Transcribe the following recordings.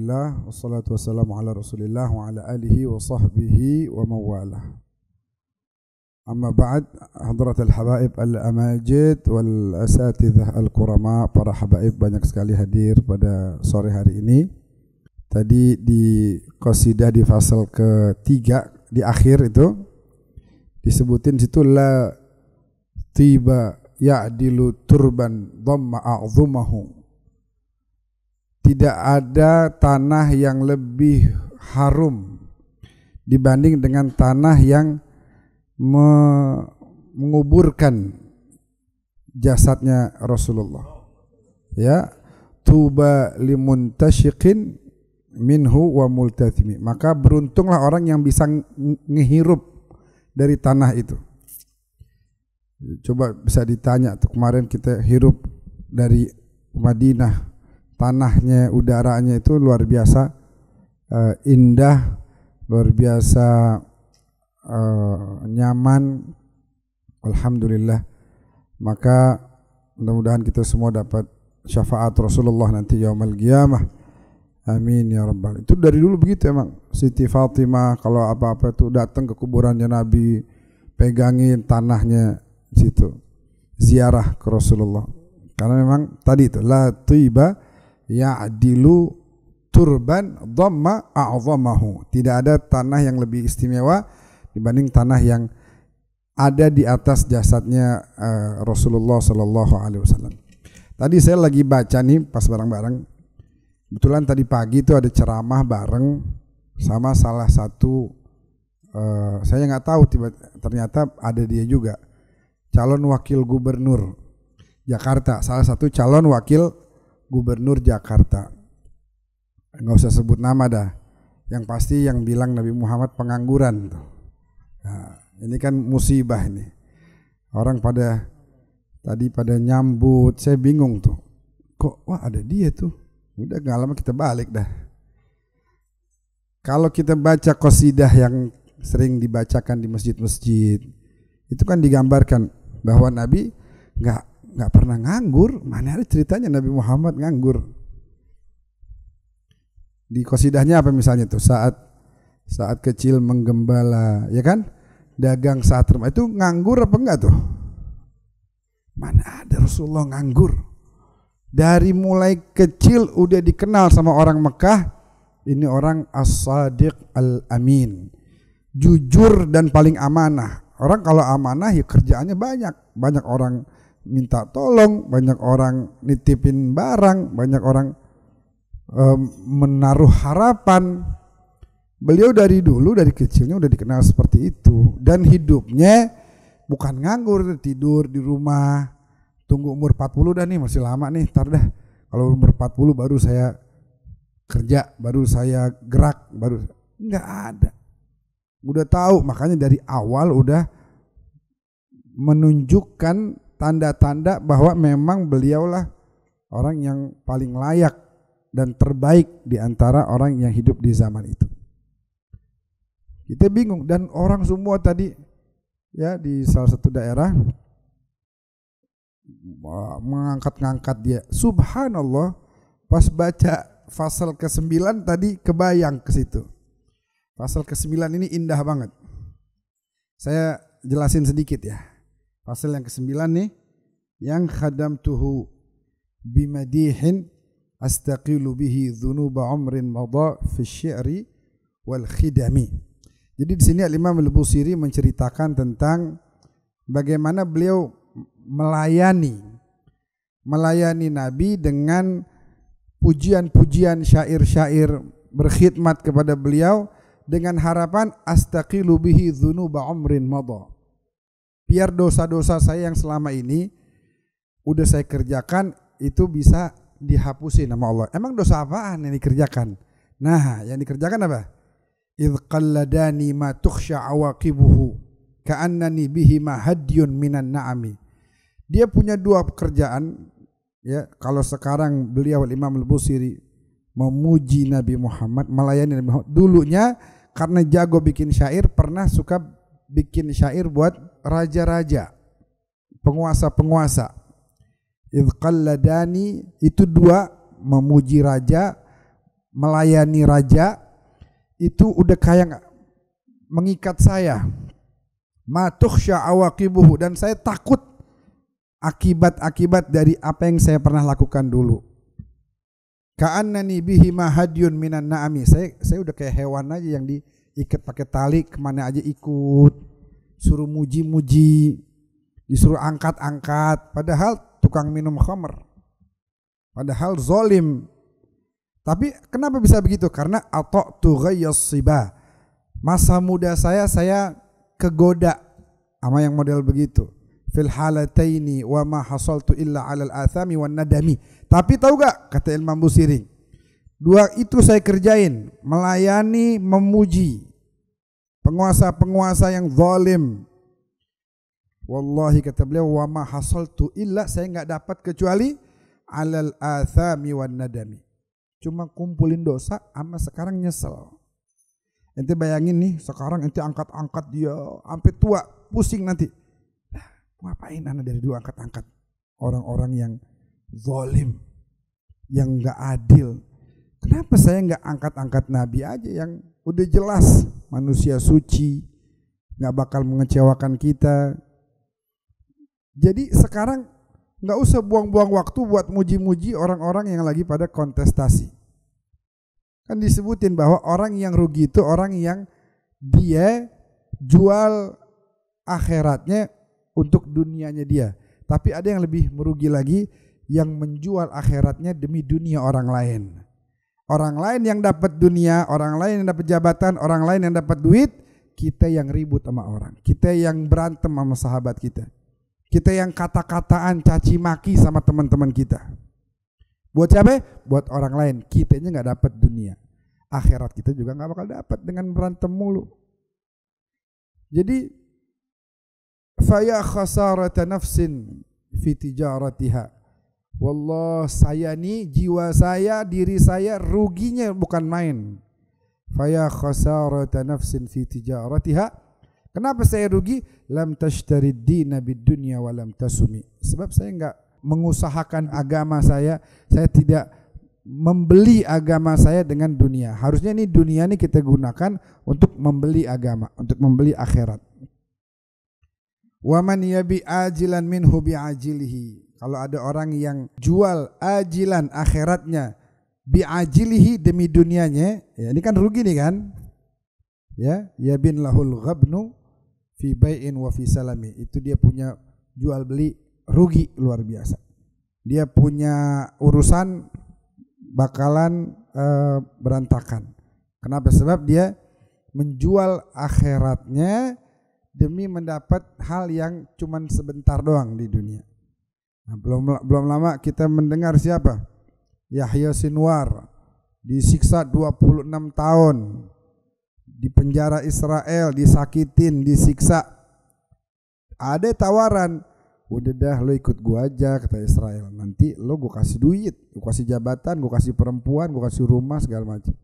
Alhamdulillah wassalatu wassalamu ala Rasulillah wa ala alihi wa sahbihi wa mawalah. Amma ba'd, hadratal habaib al-amajid wal asatidzah al-kurama, para habaib banyak sekali hadir pada sore hari ini. Tadi di qasidah di fasal ketiga di akhir itu disebutin situ la tiba ya'dilu turban dhamma a'zumahu. Tidak ada tanah yang lebih harum dibanding dengan tanah yang menguburkan jasadnya Rasulullah. Ya, tuba limuntashiqin minhu wa multathimi. Maka beruntunglah orang yang bisa ngehirup dari tanah itu. Coba bisa ditanya tuh, kemarin kita hirup dari Madinah, tanahnya, udaranya itu luar biasa indah, luar biasa nyaman. Alhamdulillah. Maka mudah-mudahan kita semua dapat syafaat Rasulullah nanti yaumul qiyamah. Amin ya rabbal. Itu dari dulu begitu emang. Siti Fatimah kalau apa-apa itu datang ke kuburannya Nabi, pegangin tanahnya situ, ziarah ke Rasulullah. Karena memang tadi itu la tiba ya'dilu turban dhamma a'zamahu. Tidak ada tanah yang lebih istimewa dibanding tanah yang ada di atas jasadnya Rasulullah sallallahu alaihi wasallam. Tadi saya lagi baca nih pas bareng-bareng. Kebetulan tadi pagi itu ada ceramah bareng sama salah satu saya nggak tahu, ternyata ada dia juga, calon wakil gubernur Jakarta, salah satu calon wakil gubernur Jakarta. Nggak usah sebut nama dah. Yang pasti yang bilang Nabi Muhammad pengangguran tuh. Nah, ini kan musibah ini. Orang tadi pada nyambut, saya bingung tuh. Kok wah ada dia tuh. Udah gak lama kita balik dah. Kalau kita baca qasidah yang sering dibacakan di masjid-masjid, itu kan digambarkan bahwa Nabi nggak pernah nganggur. Mana ada ceritanya Nabi Muhammad nganggur? Di qasidahnya apa misalnya tuh, saat kecil menggembala, ya kan, dagang saat remah, itu nganggur apa enggak tuh? Mana ada Rasulullah nganggur? Dari mulai kecil udah dikenal sama orang Mekah, ini orang as-sadiq al-amin, jujur dan paling amanah. Orang kalau amanah ya kerjaannya banyak orang minta tolong, banyak orang nitipin barang, banyak orang menaruh harapan. Beliau dari dulu, dari kecilnya udah dikenal seperti itu. Dan hidupnya bukan nganggur, tidur di rumah, tunggu umur 40 dah nih, masih lama nih, ntar dah kalau umur 40 baru saya kerja, baru saya gerak, baru nggak ada. Udah tahu, makanya dari awal udah menunjukkan tanda-tanda bahwa memang beliaulah orang yang paling layak dan terbaik di antara orang yang hidup di zaman itu. Kita bingung, dan orang semua tadi ya di salah satu daerah mengangkat-ngangkat dia. Subhanallah, pas baca fasal ke-9 tadi kebayang ke situ. Fasal ke-9 ini indah banget. Saya jelasin sedikit ya. Fasal yang ke-9 nih, yang khadamtuhu bimadihin astaqilu bihi dhunuba umrin madha fi syi'ri wal khidami. Jadi di sini Imam Al-Busiri menceritakan tentang bagaimana beliau melayani Nabi dengan pujian-pujian, syair-syair, berkhidmat kepada beliau dengan harapan astaqilu bihi dhunuba umrin madha. Biar dosa-dosa saya yang selama ini udah saya kerjakan itu bisa dihapusin sama Allah. Emang dosa apaan yang dikerjakan? Nah, yang dikerjakan apa? Idh qalladani ma tukhsha awaqibuhu ka'annani bihi ma hadyun minan na'ami. Dia punya dua pekerjaan ya. Kalau sekarang beliau Imam Al-Busiri memuji Nabi Muhammad, melayani Nabi Muhammad, dulunya karena jago bikin syair, pernah suka bikin syair buat raja-raja, penguasa-penguasa. Idh qalladani itu dua, memuji raja, melayani raja itu udah kayak mengikat saya. Ma tukhsha awaqibuhu, dan saya takut akibat-akibat dari apa yang saya pernah lakukan dulu. Ka'annani bihi mahadyun minan na'ami. Saya udah kayak hewan aja yang diikat pakai tali, kemana aja ikut, suruh muji-muji, disuruh angkat-angkat, padahal tukang minum khamr, padahal zolim. Tapi kenapa bisa begitu? Karena ata'tu ghayyas siba. Masa muda saya kegoda sama yang model begitu. Fil halataini wa ma hasaltu illa 'alal athami wan nadami. Tapi tahu gak, kata Imam Busiri, dua itu saya kerjain, melayani, memuji penguasa-penguasa yang zalim. Wallahi, kata beliau, wa ma hasaltu illa, saya enggak dapat kecuali 'alal athami wan nadami. Cuma kumpulin dosa sama sekarang nyesel. Ente bayangin nih, sekarang ente angkat-angkat dia sampai tua, pusing nanti. Ngapain anak dari dulu angkat-angkat orang-orang yang zalim, yang enggak adil? Kenapa saya enggak angkat-angkat Nabi aja yang udah jelas manusia suci, enggak bakal mengecewakan kita. Jadi sekarang enggak usah buang-buang waktu buat muji-muji orang-orang yang lagi pada kontestasi. Kan disebutin bahwa orang yang rugi itu orang yang dia jual akhiratnya untuk dunianya dia. Tapi ada yang lebih merugi lagi, yang menjual akhiratnya demi dunia orang lain. Orang lain yang dapat dunia, orang lain yang dapat jabatan, orang lain yang dapat duit, kita yang ribut sama orang, kita yang berantem sama sahabat kita yang kata-kataan caci maki sama teman-teman kita. Buat siapa? Buat orang lain. Kitanya nggak dapat dunia, akhirat kita juga nggak bakal dapat dengan berantem mulu. Jadi faya khasarata nafsin fi tijaratiha. Wallah, saya nih, jiwa saya, diri saya ruginya bukan main. Faya khasarata nafsin fi tijaratiha. Kenapa saya rugi? Lam tashtari dina bid dunya wa lam tasumi. Sebab saya enggak mengusahakan agama saya tidak membeli agama saya dengan dunia. Harusnya nih dunia ini kita gunakan untuk membeli agama, untuk membeli akhirat. Wa man yabi ajilan minhu bi ajilihi. Kalau ada orang yang jual ajilan akhiratnya bi ajilihi demi dunianya, ya ini kan rugi nih kan? Ya, yabin lahul ghabnu fi bai'in wa fi salami. Itu dia punya jual beli rugi luar biasa. Dia punya urusan bakalan berantakan. Kenapa? Sebab dia menjual akhiratnya demi mendapat hal yang cuman sebentar doang di dunia. Nah, belum lama kita mendengar siapa? Yahya Sinwar disiksa 26 tahun, di penjara Israel, disakitin, disiksa. Ada tawaran, udah dah lo ikut gua aja, kata Israel. Nanti lo gua kasih duit, gua kasih jabatan, gua kasih perempuan, gua kasih rumah segala macam.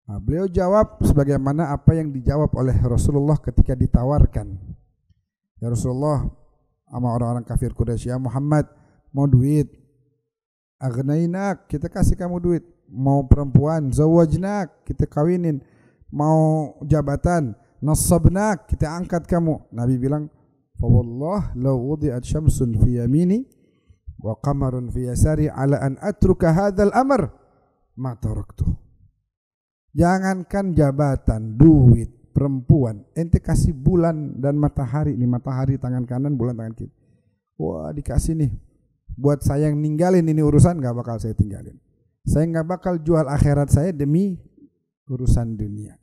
Nah, beliau jawab sebagaimana apa yang dijawab oleh Rasulullah ketika ditawarkan. Ya Rasulullah, sama orang-orang kafir Quraisy, ya Muhammad, mau duit, aghnainak, kita kasih kamu duit. Mau perempuan, zawajnak, kita kawinin. Mau jabatan, nasabnak, kita angkat kamu. Nabi bilang, fa wallah law wudi'at syamsun fi yamini wa qamarun fi yasari ala an atruka hadzal amr ma taraktuh. Jangankan jabatan, duit, perempuan, ente kasih bulan dan matahari. Ini matahari tangan kanan, bulan tangan kiri. Wah, dikasih nih, buat saya yang ninggalin ini urusan, gak bakal saya tinggalin. Saya gak bakal jual akhirat saya demi urusan dunia.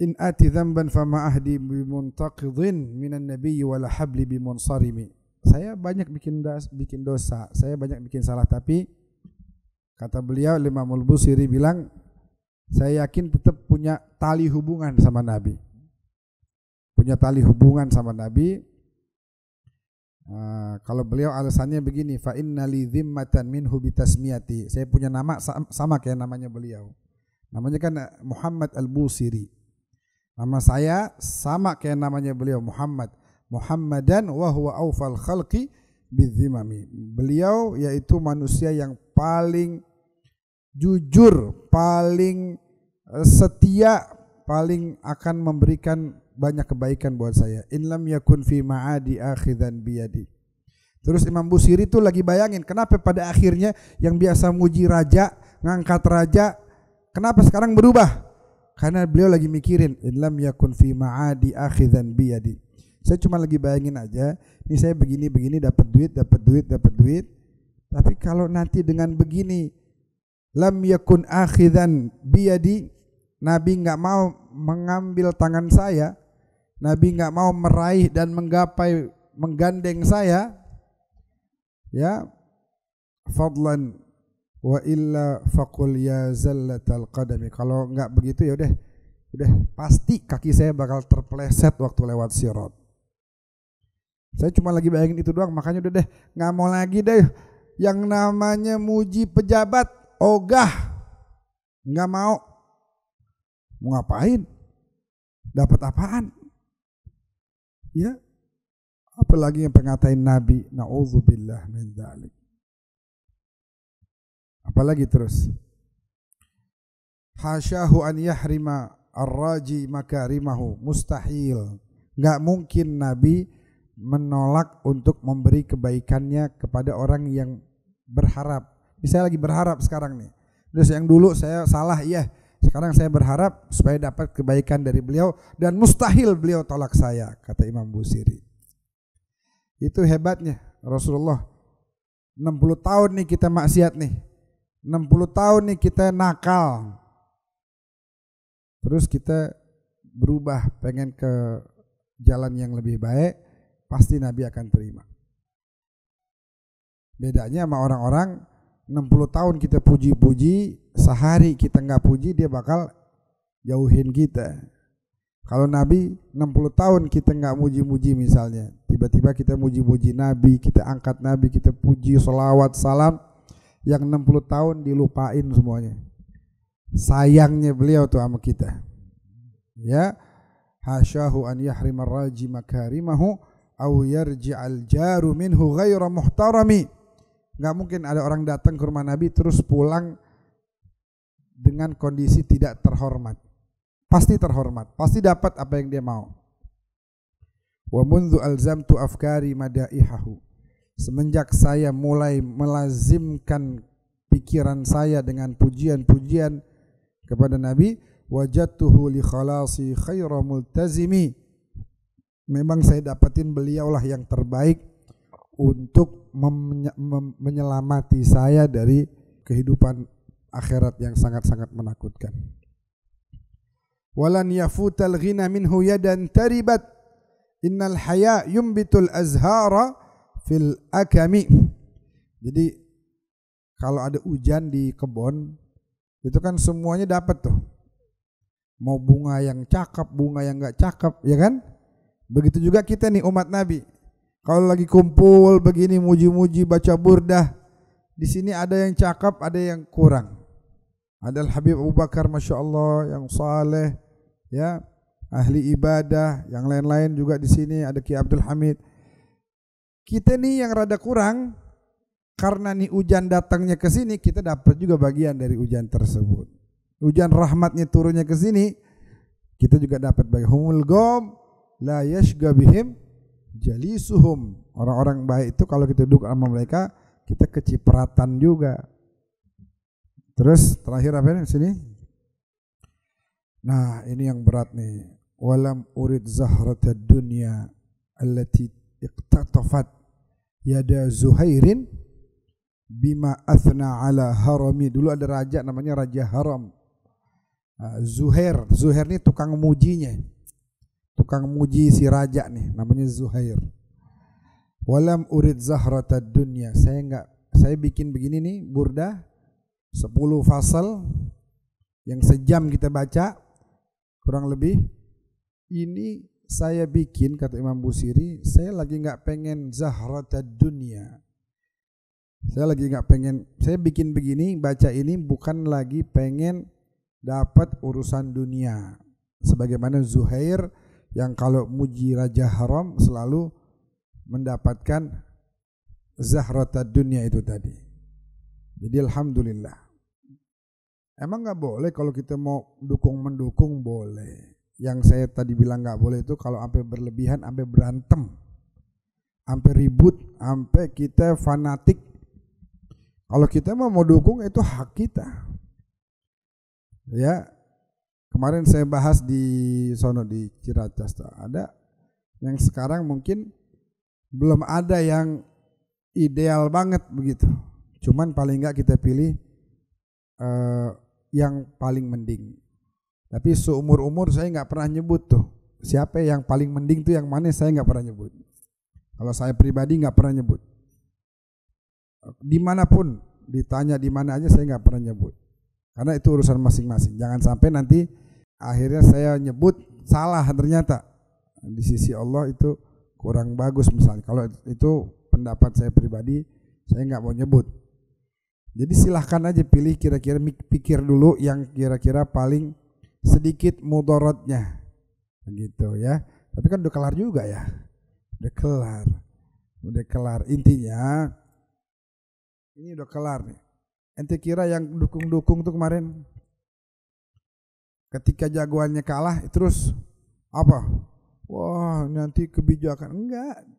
In ati dzamban fama ahdi bimuntaqidhin minan nabiyyi wala habli bimunsarimi. Saya banyak bikin dosa, saya banyak bikin salah, tapi kata beliau, Imam Al-Busiri bilang, saya yakin tetap punya tali hubungan sama Nabi. Punya tali hubungan sama Nabi. Kalau beliau alasannya begini, fa inna li dhimmatan minhu bitasmiyati. Saya punya nama sama kayak namanya beliau. Namanya kan Muhammad Al-Busiri. Nama saya sama kayak namanya beliau, Muhammad. Muhammadan wa huwa awfal khalqi bidzimami. Beliau yaitu manusia yang paling jujur, paling setia, paling akan memberikan banyak kebaikan buat saya. In lam yakun fi ma'adi akhidan biyadi. Terus Imam Busiri tuh lagi bayangin kenapa pada akhirnya yang biasa muji raja, ngangkat raja, kenapa sekarang berubah? Karena beliau lagi mikirin in lam yakun fi ma'adi akhidan biyadi. Saya cuma lagi bayangin aja, ini saya begini dapat duit. Tapi kalau nanti dengan begini lam yakun akhidan biyadi, Nabi enggak mau mengambil tangan saya, Nabi enggak mau meraih dan menggapai menggandeng saya, ya fadlan wa illa faqul ya zallatal qadami. Kalau enggak begitu ya udah pasti kaki saya bakal terpeleset waktu lewat sirat. Saya cuma lagi bayangin itu doang, makanya udah deh enggak mau lagi deh yang namanya muji pejabat, ogah. Enggak mau. Mau ngapain? Dapat apaan? Ya, apalagi yang pengatain Nabi, na'udzubillah min dzalik. Apalagi terus, hasyahu an yahrima ar-raji makarimahu, mustahil. Enggak mungkin Nabi menolak untuk memberi kebaikannya kepada orang yang berharap. Saya lagi berharap sekarang nih. Terus yang dulu saya salah, iya. Sekarang saya berharap supaya dapat kebaikan dari beliau dan mustahil beliau tolak saya, kata Imam Busiri. Itu hebatnya Rasulullah. 60 tahun nih kita maksiat nih. 60 tahun nih kita nakal. Terus kita berubah pengen ke jalan yang lebih baik, pasti Nabi akan terima. Bedanya sama orang-orang 60 tahun kita puji-puji, sehari kita nggak puji, dia bakal jauhin kita. Kalau Nabi 60 tahun kita nggak muji-muji misalnya, tiba-tiba kita muji-muji Nabi, kita angkat Nabi, kita puji, sholawat, salam, yang 60 tahun dilupain semuanya. Sayangnya beliau tuh sama kita. Ya, hasyahu an yahrimar raji makarimahu aw yarji'al jaru minhu ghaira muhtarami. Gak mungkin ada orang datang ke rumah Nabi terus pulang dengan kondisi tidak terhormat. Pasti terhormat, pasti dapat apa yang dia mau. Wa mundzu alzamtu afkari madaihahu. Semenjak saya mulai melazimkan pikiran saya dengan pujian-pujian kepada Nabi, wajadtuhu li khalasi khaira multazimi. Memang saya dapatin beliaulah yang terbaik untuk menyelamati saya dari kehidupan akhirat yang sangat-sangat menakutkan. Walan yafutal ghina minhu yadan taribat, innal haya yumbitul azhara fil akami. Jadi kalau ada hujan di kebun itu kan semuanya dapat tuh. Mau bunga yang cakep, bunga yang enggak cakep, ya kan? Begitu juga kita nih umat Nabi. Kalau lagi kumpul begini muji-muji baca burdah, di sini ada yang cakep, ada yang kurang. Ada Habib Abu Bakar, masya Allah, yang saleh, ya, ahli ibadah, yang lain-lain juga di sini ada Ki Abdul Hamid. Kita nih yang rada kurang, karena nih hujan datangnya ke sini, kita dapat juga bagian dari hujan tersebut. Hujan rahmatnya turunnya ke sini, kita juga dapat bagian. Humul gom la yashga bihim jalisuhum. Orang-orang baik itu kalau kita duduk sama mereka, kita kecipratan juga. Terus terakhir apa ini sini? Nah, ini yang berat nih. Walam urid zahratad dunya allati iqtatafat yada Zuhairin bima athna ala harami. Dulu ada raja namanya Raja Haram. Zuhair ini tukang mujinya. Tukang muji si raja nih, namanya Zuhair. Walam urid zahratad dunya. Saya bikin begini nih, burdah 10 fasal yang sejam kita baca kurang lebih. Ini saya bikin, kata Imam Busiri, saya lagi nggak pengen zahratad dunya. Saya lagi nggak pengen, saya bikin begini, baca ini bukan lagi pengen dapat urusan dunia. Sebagaimana Zuhair yang kalau muji Raja Haram selalu mendapatkan zahratad dunya itu tadi. Jadi alhamdulillah Emang nggak boleh kalau kita mau mendukung boleh. Yang saya tadi bilang nggak boleh itu kalau sampai berlebihan, sampai berantem, sampai ribut, sampai kita fanatik. Kalau kita mau dukung itu hak kita. Ya, kemarin saya bahas di sono di Ciracas tuh, ada yang sekarang mungkin belum ada yang ideal banget begitu. Cuman paling nggak kita pilih yang paling mending. Tapi seumur-umur saya nggak pernah nyebut tuh siapa yang paling mending tuh yang mana, saya nggak pernah nyebut. Kalau saya pribadi nggak pernah nyebut. Dimanapun ditanya di mana aja saya nggak pernah nyebut. Karena itu urusan masing-masing. Jangan sampai nanti akhirnya saya nyebut salah ternyata di sisi Allah itu kurang bagus misalnya. Kalau itu pendapat saya pribadi, saya nggak mau nyebut. Jadi silahkan aja pilih, kira-kira pikir dulu yang kira-kira paling sedikit mudaratnya, begitu ya. Tapi kan udah kelar juga ya, udah kelar. Intinya ini udah kelar nih. Ente kira yang dukung tuh kemarin, ketika jagoannya kalah terus apa? Wah nanti kebijakan, enggak.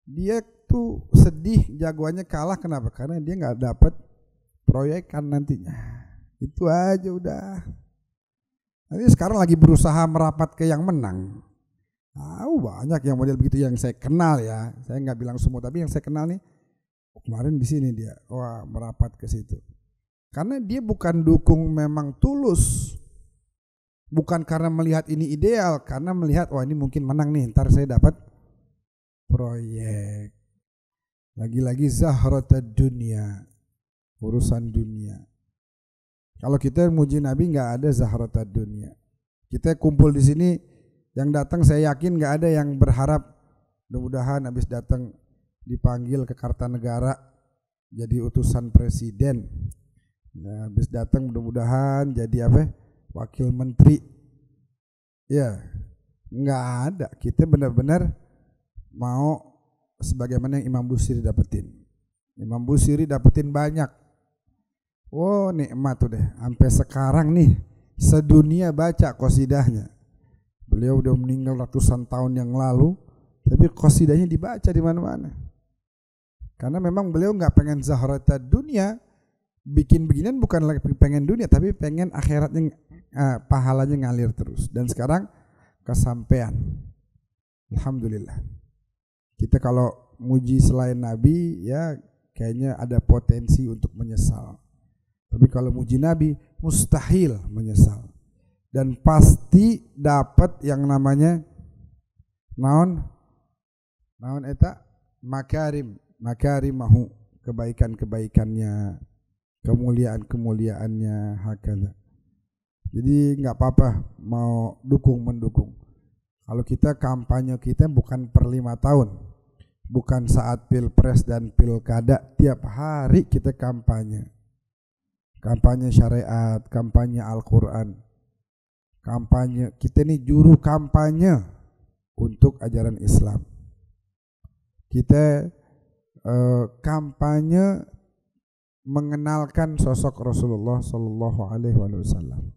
Dia tuh sedih jagoannya kalah, kenapa? Karena dia nggak dapat proyekan nantinya. Itu aja udah. Ini sekarang lagi berusaha merapat ke yang menang. Banyak yang model begitu yang saya kenal ya. Saya nggak bilang semua, tapi yang saya kenal nih kemarin di sini dia, wah merapat ke situ. Karena dia bukan dukung memang tulus, bukan karena melihat ini ideal, karena melihat wah ini mungkin menang nih, ntar saya dapat proyek. Lagi-lagi zahratad dunia, urusan dunia. Kalau kita muji Nabi nggak ada zahratad dunia. Kita kumpul di sini, yang datang saya yakin nggak ada yang berharap mudah-mudahan habis datang dipanggil ke Kartanegara jadi utusan presiden. Nah, habis datang mudah-mudahan jadi apa? Wakil menteri. Ya, nggak ada. Kita benar-benar mau sebagaimana yang Imam Busiri dapetin. Imam Busiri dapetin banyak. Oh nikmat tuh deh. Sampai sekarang nih sedunia baca qasidahnya. Beliau udah meninggal ratusan tahun yang lalu, tapi qasidahnya dibaca di mana-mana. Karena memang beliau nggak pengen zahratad dunia, bikin beginian bukan lagi pengen dunia, tapi pengen akhiratnya, pahalanya ngalir terus. Dan sekarang kesampaian. Alhamdulillah. Kita kalau muji selain Nabi ya kayaknya ada potensi untuk menyesal. Tapi kalau muji Nabi mustahil menyesal. Dan pasti dapat yang namanya naon eta makarimahu, kebaikan-kebaikannya, kemuliaan-kemuliaannya, hakala. Jadi nggak apa-apa mau mendukung. Kalau kita kampanye kita bukan per 5 tahun, bukan saat pilpres dan pilkada, tiap hari kita kampanye. Kampanye syariat, kampanye Al-Quran, kampanye, kita ini juru kampanye untuk ajaran Islam. Kita kampanye mengenalkan sosok Rasulullah Sallallahu Alaihi Wasallam.